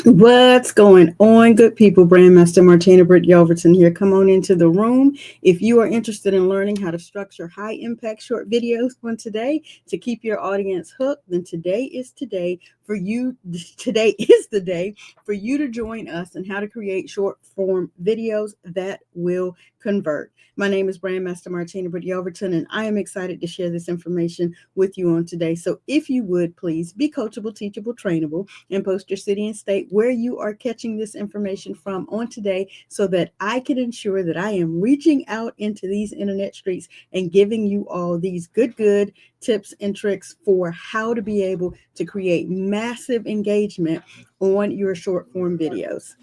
What's going on, good people? Brandmaster Martina, Britt, Yelverton here. Come on into the room. If you are interested in learning how to structure high impact short videos on today to keep your audience hooked, then today is today for you. Today is the day for you to join us and how to create short form videos that will convert. My name is Brandmaster Martina Britt Yelverton, and I am excited to share this information with you on today. So if you would please be coachable, teachable, trainable, and post your city and state where you are catching this information from on today so that I can ensure that I am reaching out into these internet streets and giving you all these good tips and tricks for how to be able to create massive engagement on your short form videos.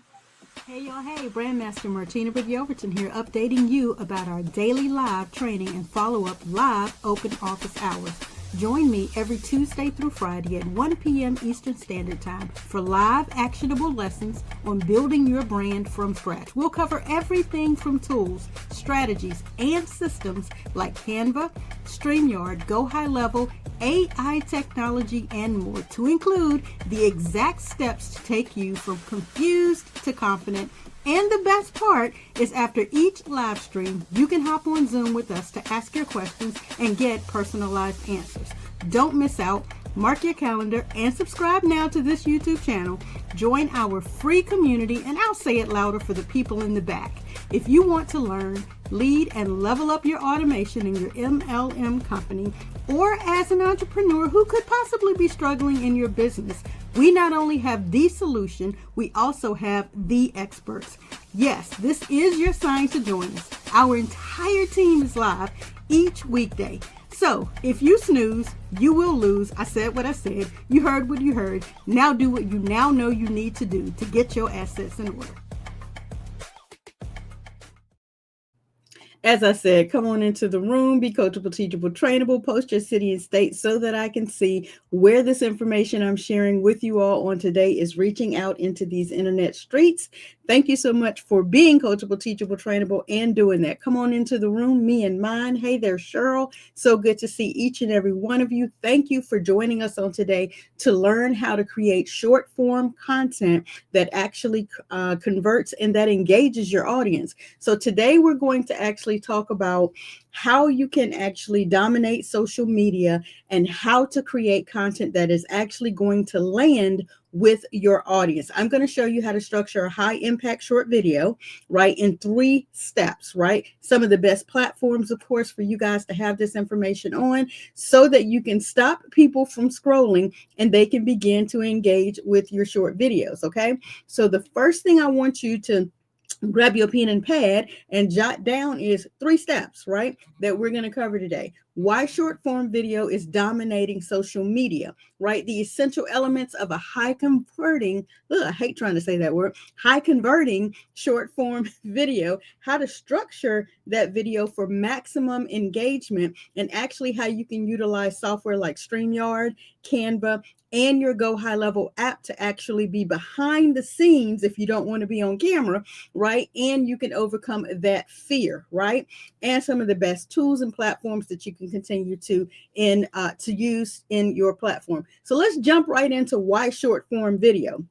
Hey y'all, hey, Brandmaster Martina Britt Yelverton here, updating you about our daily live training and follow-up live open office hours. Join me every Tuesday through Friday at 1 p.m. Eastern Standard Time for live actionable lessons on building your brand from scratch. We'll cover everything from tools, strategies, and systems like Canva, Streamyard, Go High Level, AI technology, and more, to include the exact steps to take you from confused to confident. And the best part is after each live stream, you can hop on Zoom with us to ask your questions and get personalized answers. Don't miss out. Mark your calendar and subscribe now to this YouTube channel. Join our free community, and I'll say it louder for the people in the back. If you want to learn, lead, and level up your automation in your MLM company, or as an entrepreneur who could possibly be struggling in your business, we not only have the solution, we also have the experts. Yes, this is your sign to join us. Our entire team is live each weekday. So if you snooze, you will lose. I said what I said. You heard what you heard. Now do what you now know you need to do to get your assets in order. As I said, come on into the room, be coachable, teachable, trainable, post your city and state so that I can see where this information I'm sharing with you all on today is reaching out into these internet streets. Thank you so much for being coachable, teachable, trainable, and doing that. Come on into the room, me and mine. Hey there, Cheryl. So good to see each and every one of you. Thank you for joining us on today to learn how to create short form content that actually converts and that engages your audience. So today we're going to actually talk about how you can actually dominate social media and how to create content that is actually going to land with your audience. I'm going to show you how to structure a high impact short video, right, in 3 steps, right? Some of the best platforms, of course, for you guys to have this information on so that you can stop people from scrolling and they can begin to engage with your short videos, okay? So the first thing I want you to grab your pen and pad and jot down is 3 steps, right, that we're going to cover today. Why short form video is dominating social media, right? The essential elements of a high converting, I hate trying to say that word, high converting short form video, how to structure that video for maximum engagement, and actually how you can utilize software like Streamyard, Canva, and your Go High Level app to actually be behind the scenes if you don't want to be on camera, right? And you can overcome that fear, right? And some of the best tools and platforms that you can continue to use in your platform. So let's jump right into why short form video.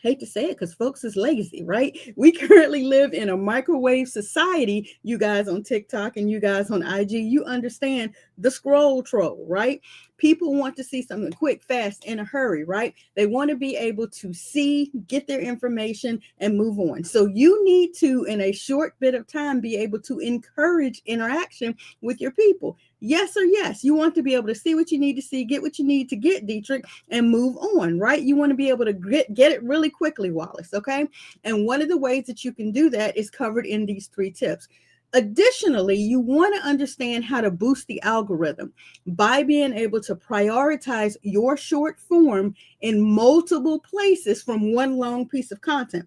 Hate to say it because folks is lazy, right? We currently live in a microwave society, you guys on TikTok and you guys on IG. You understand the scroll troll, right? People want to see something quick, fast, in a hurry, right? They want to be able to see, get their information, and move on. So you need to, in a short bit of time, be able to encourage interaction with your people. Yes or yes. You want to be able to see what you need to see, get what you need to get, Dietrich, and move on, right? You want to be able to get it really quickly, Wallace, okay? And one of the ways that you can do that is covered in these 3 tips. Additionally, you want to understand how to boost the algorithm by being able to prioritize your short form in multiple places from one long piece of content.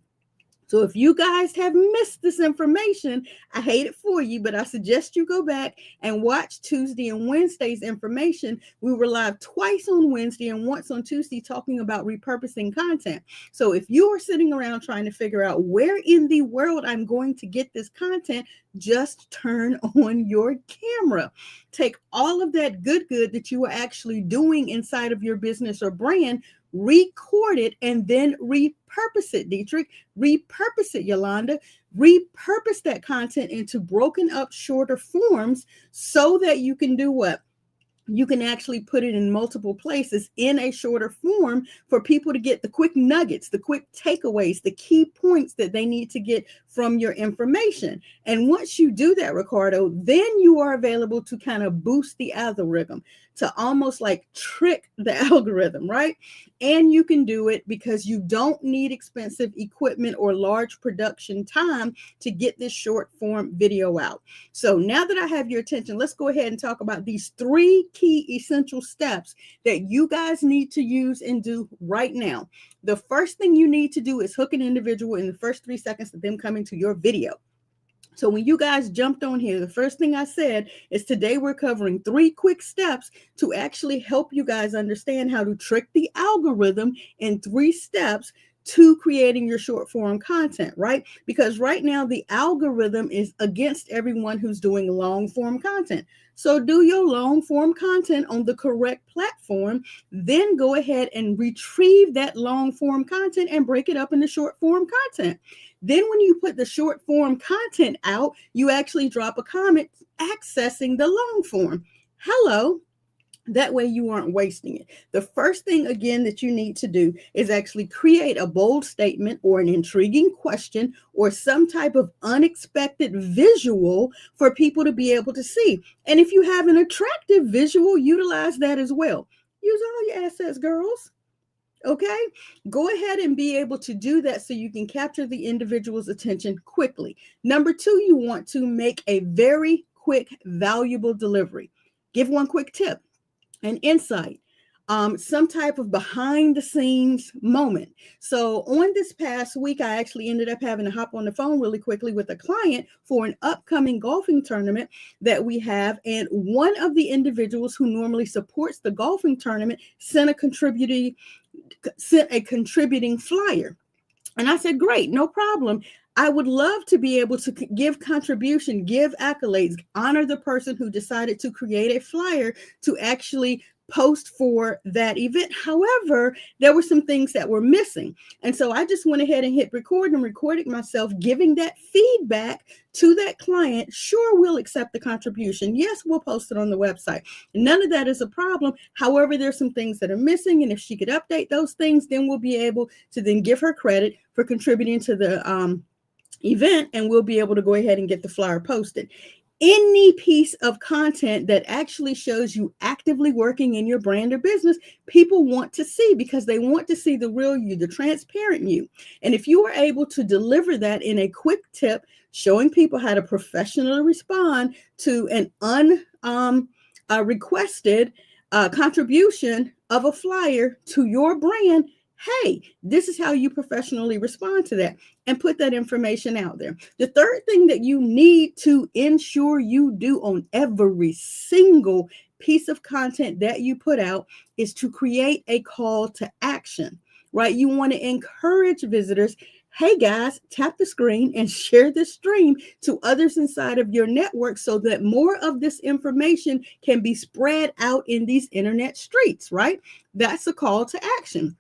So if you guys have missed this information, I hate it for you, but I suggest you go back and watch Tuesday and Wednesday's information. We were live twice on Wednesday and once on Tuesday talking about repurposing content. So if you are sitting around trying to figure out where in the world I'm going to get this content, just turn on your camera. Take all of that good that you are actually doing inside of your business or brand, record it, and then repurpose it, Dietrich. Repurpose it, Yolanda. Repurpose that content into broken up shorter forms so that you can do what? You can actually put it in multiple places in a shorter form for people to get the quick nuggets, the quick takeaways, the key points that they need to get from your information. And once you do that, Ricardo, then you are available to kind of boost the algorithm, to almost like trick the algorithm, right? And you can do it because you don't need expensive equipment or large production time to get this short form video out. So now that I have your attention, let's go ahead and talk about these 3 key essential steps that you guys need to use and do right now. The first thing you need to do is hook an individual in the first 3 seconds of them coming to your video. So when you guys jumped on here, the first thing I said is today we're covering 3 quick steps to actually help you guys understand how to trick the algorithm in 3 steps to creating your short form content, right? Because right now the algorithm is against everyone who's doing long form content. So do your long form content on the correct platform, then go ahead and retrieve that long form content and break it up into short form content. Then when you put the short form content out, you actually drop a comment accessing the long form. Hello. That way you aren't wasting it. The first thing, again, that you need to do is actually create a bold statement or an intriguing question or some type of unexpected visual for people to be able to see. And if you have an attractive visual, utilize that as well. Use all your assets, girls. Okay, go ahead and be able to do that so you can capture the individual's attention quickly. Number 2, you want to make a very quick, valuable delivery. Give one quick tip, an insight, some type of behind the scenes moment. So on this past week, I actually ended up having to hop on the phone really quickly with a client for an upcoming golfing tournament that we have. And one of the individuals who normally supports the golfing tournament sent a contributing flyer. And I said, great, no problem. I would love to be able to give contribution, give accolades, honor the person who decided to create a flyer to actually post for that event. However, there were some things that were missing. And so I just went ahead and hit record and recorded myself giving that feedback to that client. Sure, we'll accept the contribution. Yes, we'll post it on the website. None of that is a problem. However, there's some things that are missing. And if she could update those things, then we'll be able to then give her credit for contributing to the event, and we'll be able to go ahead and get the flyer posted. Any piece of content that actually shows you actively working in your brand or business, people want to see because they want to see the real you, the transparent you. And if you are able to deliver that in a quick tip, showing people how to professionally respond to an unrequested contribution of a flyer to your brand, hey, this is how you professionally respond to that, and put that information out there. The third thing that you need to ensure you do on every single piece of content that you put out is to create a call to action, right? You want to encourage visitors. Hey guys, tap the screen and share this stream to others inside of your network so that more of this information can be spread out in these internet streets, right? That's a call to action.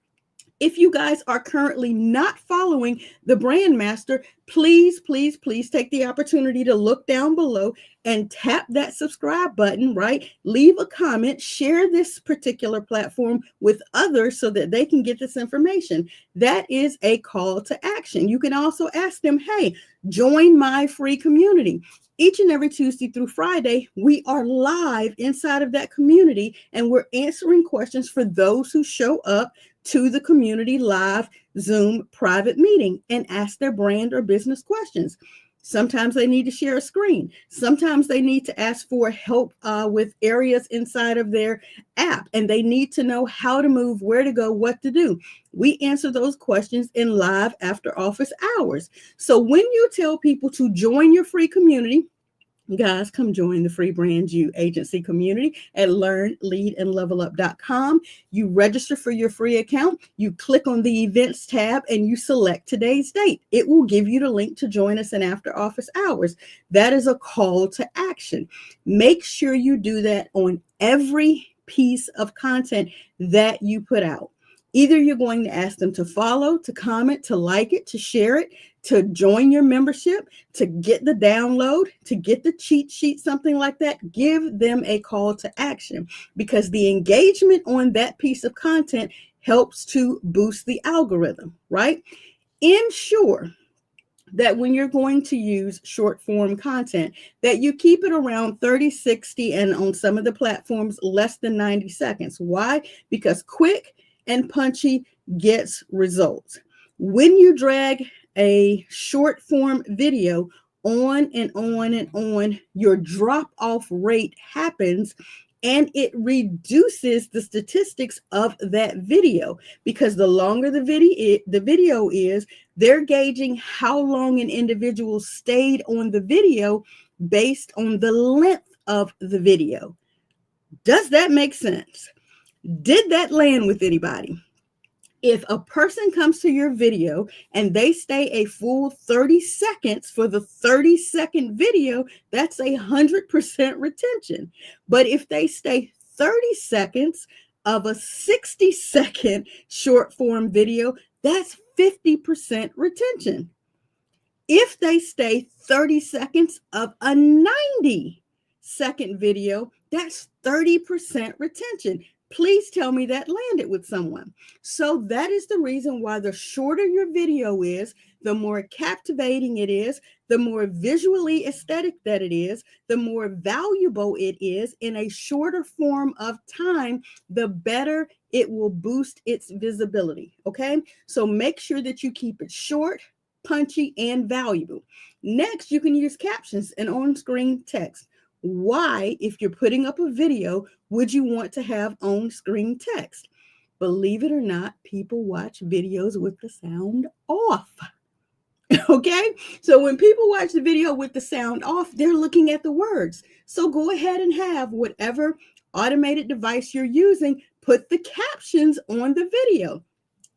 If you guys are currently not following the Brand Master, please, please, please take the opportunity to look down below and tap that subscribe button, right? Leave a comment, share this particular platform with others so that they can get this information. That is a call to action. You can also ask them, hey, join my free community. Each and every Tuesday through Friday, we are live inside of that community and we're answering questions for those who show up to the community live Zoom private meeting and ask their brand or business questions. Sometimes they need to share a screen. Sometimes they need to ask for help with areas inside of their app, and they need to know how to move, where to go, what to do. We answer those questions in live after office hours. So when you tell people to join your free community, guys, come join the Free Brand You agency community at learnleadandlevelup.com. You register for your free account. You click on the events tab and you select today's date. It will give you the link to join us in after office hours. That is a call to action. Make sure you do that on every piece of content that you put out. Either you're going to ask them to follow, to comment, to like it, to share it, to join your membership, to get the download, to get the cheat sheet, something like that. Give them a call to action, because the engagement on that piece of content helps to boost the algorithm, right? Ensure that when you're going to use short form content, that you keep it around 30, 60, and on some of the platforms, less than 90 seconds. Why? Because quick and punchy gets results. When you drag a short form video on and on and on, your drop off rate happens, and it reduces the statistics of that video, because the longer the video is, they're gauging how long an individual stayed on the video based on the length of the video. Does that make sense? Did that land with anybody? If a person comes to your video and they stay a full 30 seconds for the 30-second video, that's 100% retention. But if they stay 30 seconds of a 60-second short form video, that's 50% retention. If they stay 30 seconds of a 90-second video, that's 30% retention. Please tell me that landed with someone. So that is the reason why the shorter your video is, the more captivating it is, the more visually aesthetic that it is, the more valuable it is in a shorter form of time, the better it will boost its visibility. Okay, so make sure that you keep it short, punchy, and valuable. Next, you can use captions and on-screen text. Why, if you're putting up a video, would you want to have on-screen text? Believe it or not, people watch videos with the sound off. Okay, so when people watch the video with the sound off, they're looking at the words. So go ahead and have whatever automated device you're using, put the captions on the video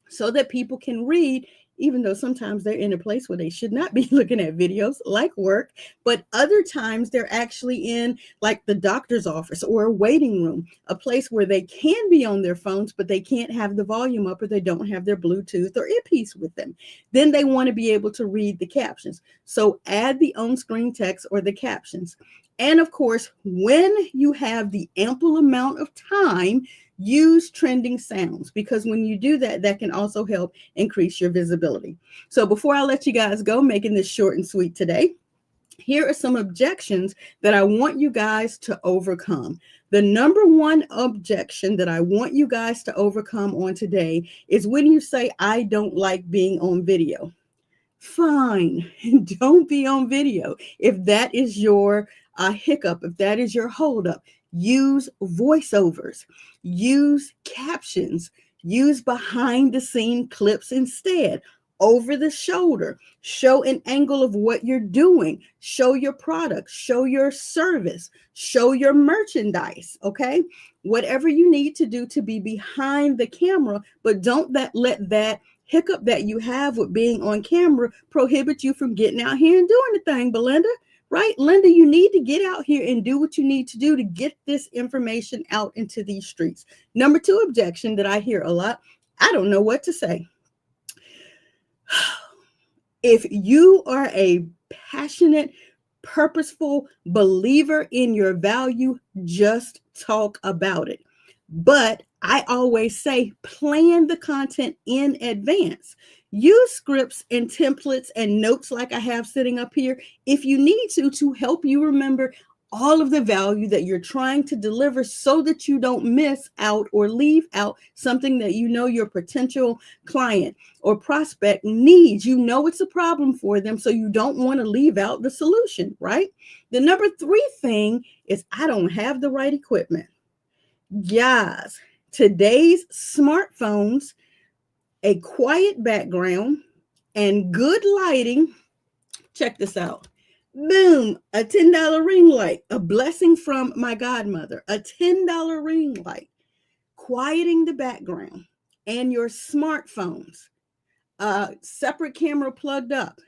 so that people can read, even though sometimes they're in a place where they should not be looking at videos, like work, but other times they're actually in like the doctor's office or a waiting room, a place where they can be on their phones, but they can't have the volume up, or they don't have their Bluetooth or earpiece with them. Then they want to be able to read the captions. So add the on-screen text or the captions. And of course, when you have the ample amount of time, use trending sounds, because when you do that, that can also help increase your visibility. So before I let you guys go, making this short and sweet today, here are some objections that I want you guys to overcome. The number one objection that I want you guys to overcome on today is when you say, I don't like being on video. Fine, don't be on video. If that is your hiccup, if that is your holdup, use voiceovers, use captions, use behind the scene clips instead. Over the shoulder, show an angle of what you're doing, show your product, show your service, show your merchandise, okay? Whatever you need to do to be behind the camera, but don't let that hiccup that you have with being on camera prohibit you from getting out here and doing the thing, Belinda. Right, Linda, you need to get out here and do what you need to do to get this information out into these streets. Number two objection that I hear a lot, I don't know what to say. If you are a passionate, purposeful believer in your value, just talk about it. But I always say, plan the content in advance. Use scripts and templates and notes like I have sitting up here if you need to help you remember all of the value that you're trying to deliver, so that you don't miss out or leave out something that you know your potential client or prospect needs. You know it's a problem for them, so you don't want to leave out the solution, right? The number three thing is, I don't have the right equipment. Guys, today's smartphones, a quiet background, and good lighting. Check this out. Boom, a $10 ring light, a blessing from my godmother, a $10 ring light, quieting the background, and your smartphones, separate camera plugged up,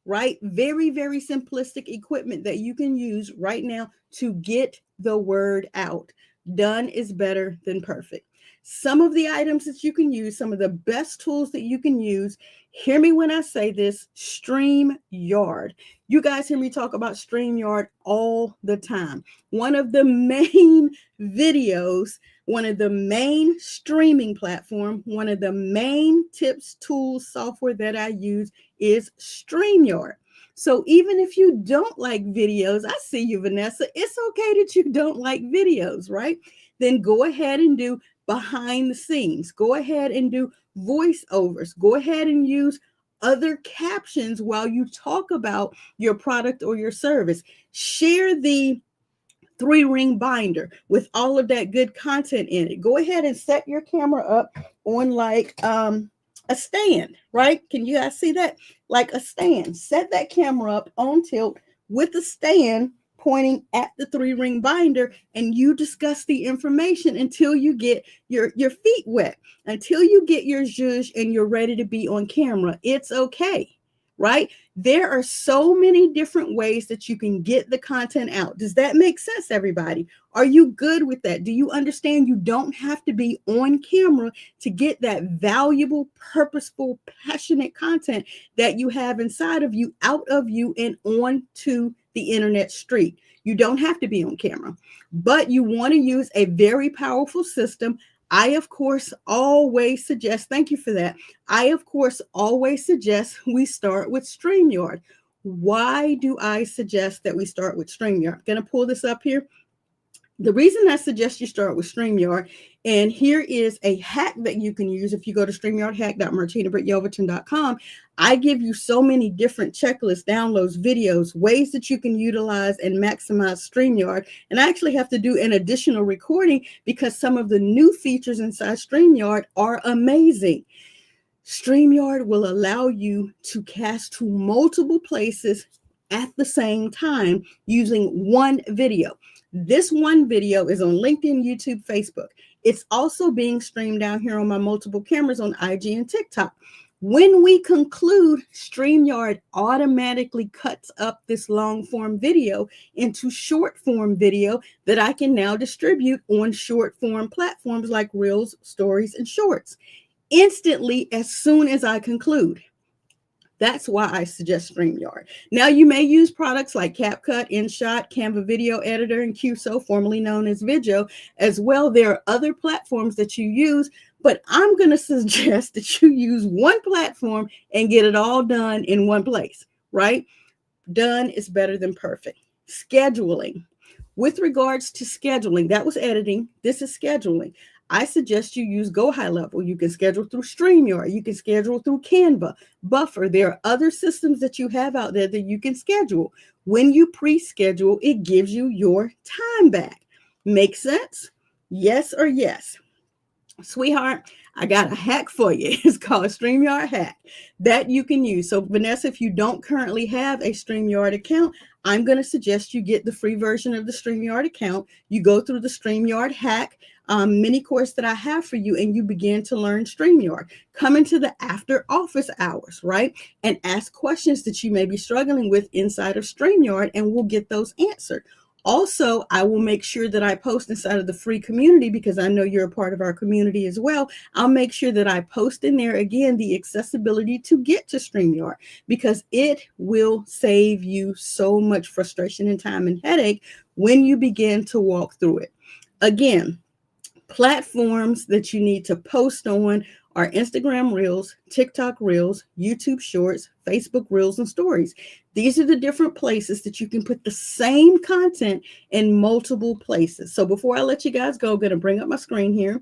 right? Very, very simplistic equipment that you can use right now to get the word out. Done is better than perfect. Some of the items that you can use, some of the best tools that you can use, hear me when I say this, StreamYard. You guys hear me talk about StreamYard all the time. One of the main videos, one of the main streaming platform, one of the main tips, tools, software that I use is StreamYard. So even if you don't like videos, I see you, Vanessa, it's okay that you don't like videos, right? Then go ahead and do behind the scenes. Go ahead and do voiceovers. Go ahead and use other captions while you talk about your product or your service. Share the 3-ring binder with all of that good content in it. Go ahead and set your camera up on like a stand, right? Can you guys see that? Like a stand. Set that camera up on tilt with a stand pointing at the 3-ring binder, and you discuss the information until you get your feet wet, until you get your zhuzh and you're ready to be on camera. It's okay, right? There are so many different ways that you can get the content out. Does that make sense, everybody? Are you good with that? Do you understand you don't have to be on camera to get that valuable, purposeful, passionate content that you have inside of you, out of you, and onto the internet street? You don't have to be on camera, but you want to use a very powerful system. I, of course, always suggest, thank you for that. I, of course, always suggest we start with StreamYard. Why do I suggest that we start with StreamYard? I'm going to pull this up here. The reason I suggest you start with StreamYard, and here is a hack that you can use if you go to StreamYardHack.MartinaBrittYelverton.com. I give you so many different checklists, downloads, videos, ways that you can utilize and maximize StreamYard. And I actually have to do an additional recording because some of the new features inside StreamYard are amazing. StreamYard will allow you to cast to multiple places at the same time using one video. This one video is on LinkedIn, YouTube, Facebook. It's also being streamed down here on my multiple cameras on IG and TikTok. When we conclude, StreamYard automatically cuts up this long form video into short form video that I can now distribute on short form platforms like Reels, Stories, and Shorts instantly as soon as I conclude. That's why I suggest StreamYard. Now, you may use products like CapCut, InShot, Canva Video Editor, and QSO, formerly known as Vidyo, as well. There are other platforms that you use, but I'm going to suggest that you use one platform and get it all done in one place, right? Done is better than perfect. Scheduling. With regards to scheduling, that was editing. This is scheduling. I suggest you use Go High Level. You can schedule through StreamYard. You can schedule through Canva, Buffer. There are other systems that you have out there that you can schedule. When you pre-schedule, it gives you your time back. Make sense? Yes or yes? Sweetheart, I got a hack for you. It's called StreamYard Hack that you can use. So Vanessa, if you don't currently have a StreamYard account, I'm going to suggest you get the free version of the StreamYard account. You go through the StreamYard Hack mini course that I have for you, and you begin to learn StreamYard. Come into the after office hours, right? And ask questions that you may be struggling with inside of StreamYard, and we'll get those answered. Also, I will make sure that I post inside of the free community, because I know you're a part of our community as well. I'll make sure that I post in there again the accessibility to get to StreamYard, because it will save you so much frustration and time and headache when you begin to walk through it. Again, platforms that you need to post on are Instagram Reels, TikTok Reels, YouTube Shorts, Facebook Reels, and Stories. These are the different places that you can put the same content in multiple places. So before I let you guys go, I'm going to bring up my screen here.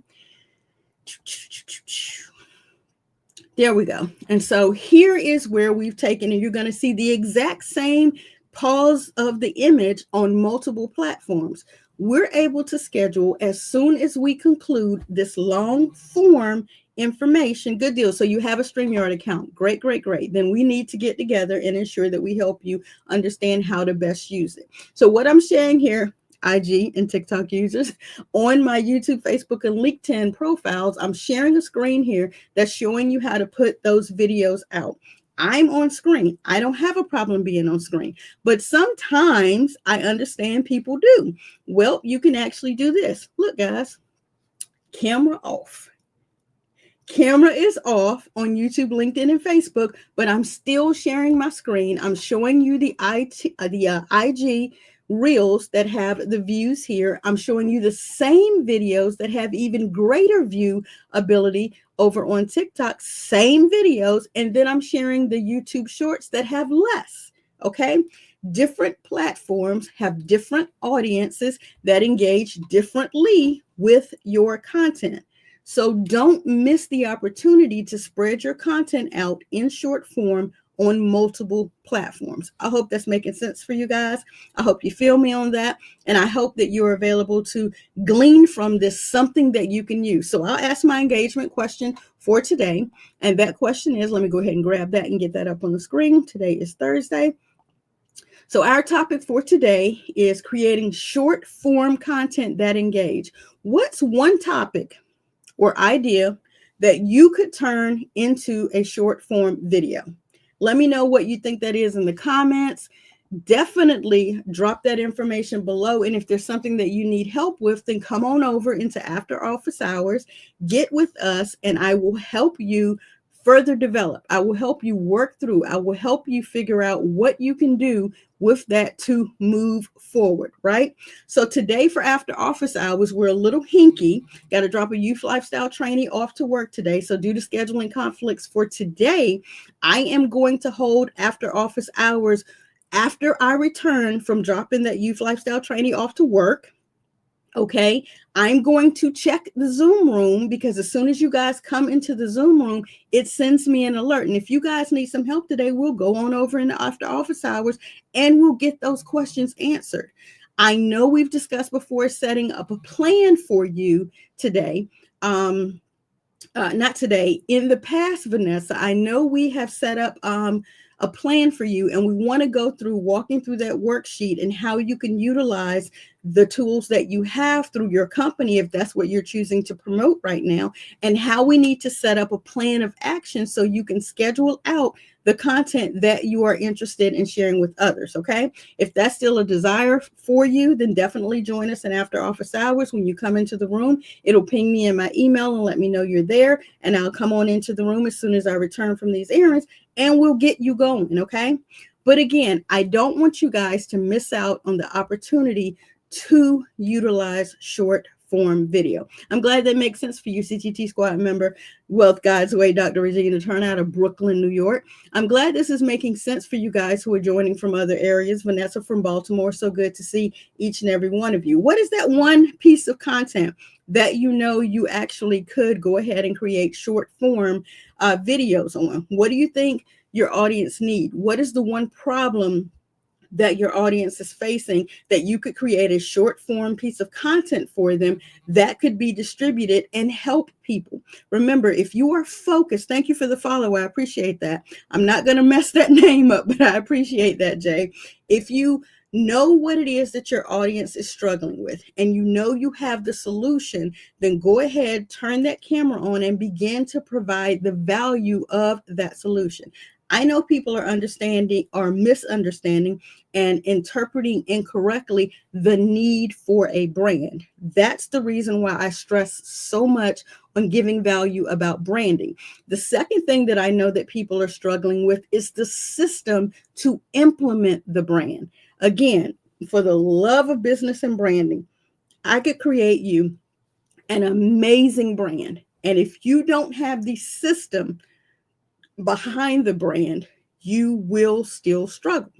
There we go. And so here is where we've taken, and you're going to see the exact same pause of the image on multiple platforms. We're able to schedule as soon as we conclude this long form information. Good deal. So you have a StreamYard account. Great, great, great. Then we need to get together and ensure that we help you understand how to best use it. So what I'm sharing here, IG and TikTok users, on my YouTube, Facebook, and LinkedIn profiles, I'm sharing a screen here that's showing you how to put those videos out. I'm on screen. I don't have a problem being on screen, but sometimes I understand people do. Well, you can actually do this. Look, guys, camera off. Camera is off on YouTube, LinkedIn, and Facebook, but I'm still sharing my screen. I'm showing you the IG reels that have the views here. I'm showing you the same videos that have even greater view ability over on TikTok, same videos, and then I'm sharing the YouTube shorts that have less. Okay. Different platforms have different audiences that engage differently with your content. So don't miss the opportunity to spread your content out in short form on multiple platforms. I hope that's making sense for you guys. I hope you feel me on that. And I hope that you're available to glean from this something that you can use. So I'll ask my engagement question for today. And that question is, let me go ahead and grab that and get that up on the screen. Today is Thursday. So our topic for today is creating short form content that engage. What's one topic or idea that you could turn into a short form video? Let me know what you think that is in the comments. Definitely drop that information below. And if there's something that you need help with, then come on over into after office hours, get with us, and I will help you further develop. I will help you work through. I will help you figure out what you can do with that to move forward, right? So today for after office hours, we're a little hinky. Got to drop a youth lifestyle trainee off to work today. So due to scheduling conflicts for today, I am going to hold after office hours after I return from dropping that youth lifestyle trainee off to work. Okay, I'm going to check the Zoom room because as soon as you guys come into the Zoom room, it sends me an alert. And if you guys need some help today, we'll go on over in the after office hours and we'll get those questions answered. I know we've discussed before setting up a plan for you today. Not today. In the past, Vanessa, I know we have set up a plan for you, and we want to go through walking through that worksheet and how you can utilize the tools that you have through your company, if that's what you're choosing to promote right now, and how we need to set up a plan of action so you can schedule out the content that you are interested in sharing with others. Okay. If that's still a desire for you, then definitely join us in after office hours. When you come into the room, it'll ping me in my email and let me know you're there. And I'll come on into the room as soon as I return from these errands and we'll get you going. Okay. But again, I don't want you guys to miss out on the opportunity to utilize short form video. I'm glad that makes sense for you, CTT Squad member, Wealth Guides Way, Dr. Regina Turn out of Brooklyn, New York. I'm glad this is making sense for you guys who are joining from other areas. Vanessa from Baltimore, so good to see each and every one of you. What is that one piece of content that you know you actually could go ahead and create short form videos on? What do you think your audience need? What is the one problem that your audience is facing that you could create a short form piece of content for them that could be distributed and help people? Remember, if you are focused, thank you for the follow. I appreciate that. I'm not going to mess that name up, but I appreciate that, Jay. If you know what it is that your audience is struggling with and you know you have the solution, then go ahead, turn that camera on and begin to provide the value of that solution. I know people are understanding or misunderstanding and interpreting incorrectly the need for a brand. That's the reason why I stress so much on giving value about branding. The second thing that I know that people are struggling with is the system to implement the brand. Again, for the love of business and branding, I could create you an amazing brand. And if you don't have the system behind the brand, you will still struggle.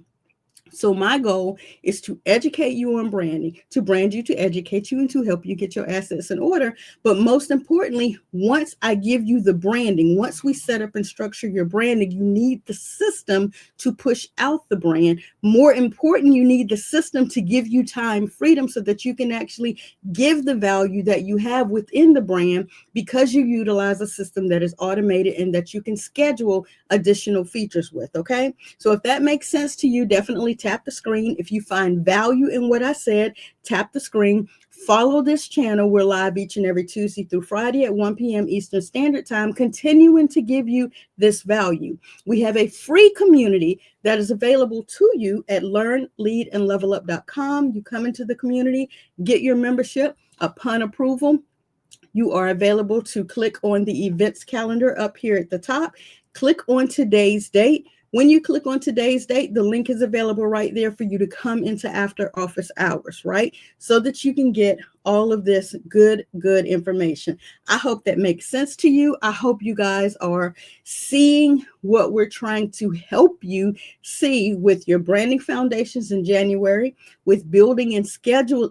So my goal is to educate you on branding, to brand you, to educate you, and to help you get your assets in order. But most importantly, once I give you the branding, once we set up and structure your branding, you need the system to push out the brand. More important, you need the system to give you time freedom so that you can actually give the value that you have within the brand, because you utilize a system that is automated and that you can schedule additional features with. Okay. So if that makes sense to you, definitely tap the screen. If you find value in what I said, tap the screen. Follow this channel. We're live each and every Tuesday through Friday at 1 p.m. Eastern Standard Time, continuing to give you this value. We have a free community that is available to you at learnleadandlevelup.com. You come into the community, get your membership. Upon approval, you are available to click on the events calendar up here at the top. Click on today's date. When you click on today's date, the link is available right there for you to come into after office hours, right? So that you can get all of this good information. I hope that makes sense to you. I hope you guys are seeing what we're trying to help you see with your branding foundations in January, with building and scaling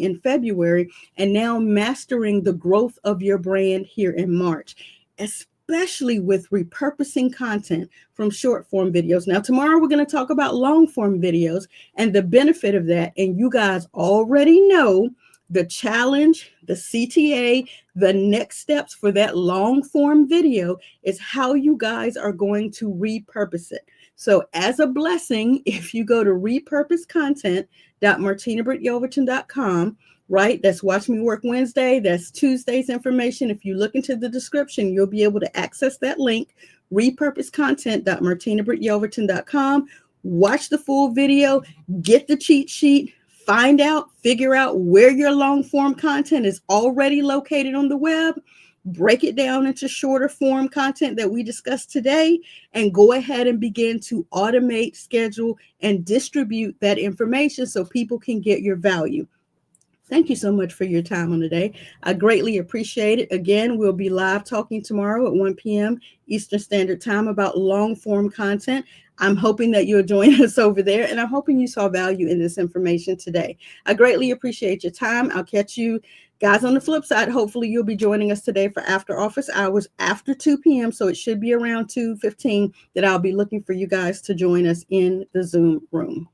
in February, and now mastering the growth of your brand here in March, especially with repurposing content from short form videos. Now, tomorrow we're going to talk about long form videos and the benefit of that. And you guys already know the challenge, the CTA, the next steps for that long form video is how you guys are going to repurpose it. So as a blessing, if you go to repurposecontent.martinabrityelverton.com, right? That's Watch Me Work Wednesday. That's Tuesday's information. If you look into the description, you'll be able to access that link, repurposecontent.martinabrityelverton.com. Watch the full video, get the cheat sheet, figure out where your long form content is already located on the web, break it down into shorter form content that we discussed today, and go ahead and begin to automate, schedule, and distribute that information so people can get your value. Thank you so much for your time on today. I greatly appreciate it. Again, we'll be live talking tomorrow at 1 p.m. Eastern Standard Time about long form content. I'm hoping that you'll join us over there, and I'm hoping you saw value in this information today. I greatly appreciate your time. I'll catch you guys on the flip side. Hopefully you'll be joining us today for after office hours after 2 p.m. So it should be around 2:15 that I'll be looking for you guys to join us in the Zoom room.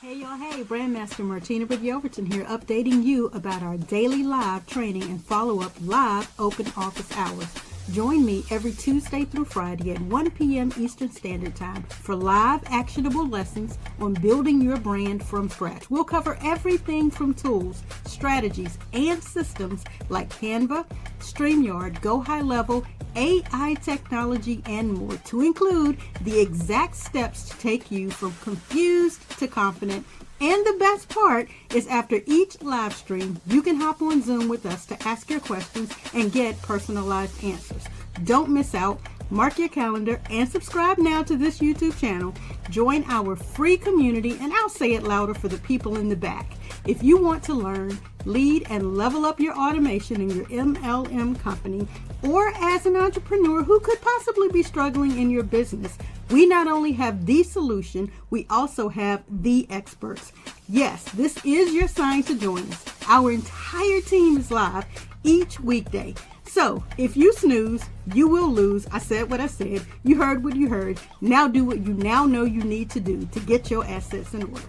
Hey y'all, hey, Brandmaster Martina Britt Yelverton here, updating you about our daily live training and follow-up live open office hours. Join me every Tuesday through Friday at 1 p.m. Eastern Standard Time for live actionable lessons on building your brand from scratch. We'll cover everything from tools, strategies, and systems like Canva, Streamyard, Go High Level, AI technology, and more, to include the exact steps to take you from confused to confident. And the best part is after each live stream, you can hop on Zoom with us to ask your questions and get personalized answers. Don't miss out. Mark your calendar and subscribe now to this YouTube channel. Join our free community, and I'll say it louder for the people in the back. If you want to learn, lead, and level up your automation in your MLM company, or as an entrepreneur who could possibly be struggling in your business, we not only have the solution, we also have the experts. Yes, this is your sign to join us. Our entire team is live each weekday. So if you snooze, you will lose. I said what I said. You heard what you heard. Now do what you now know you need to do to get your assets in order.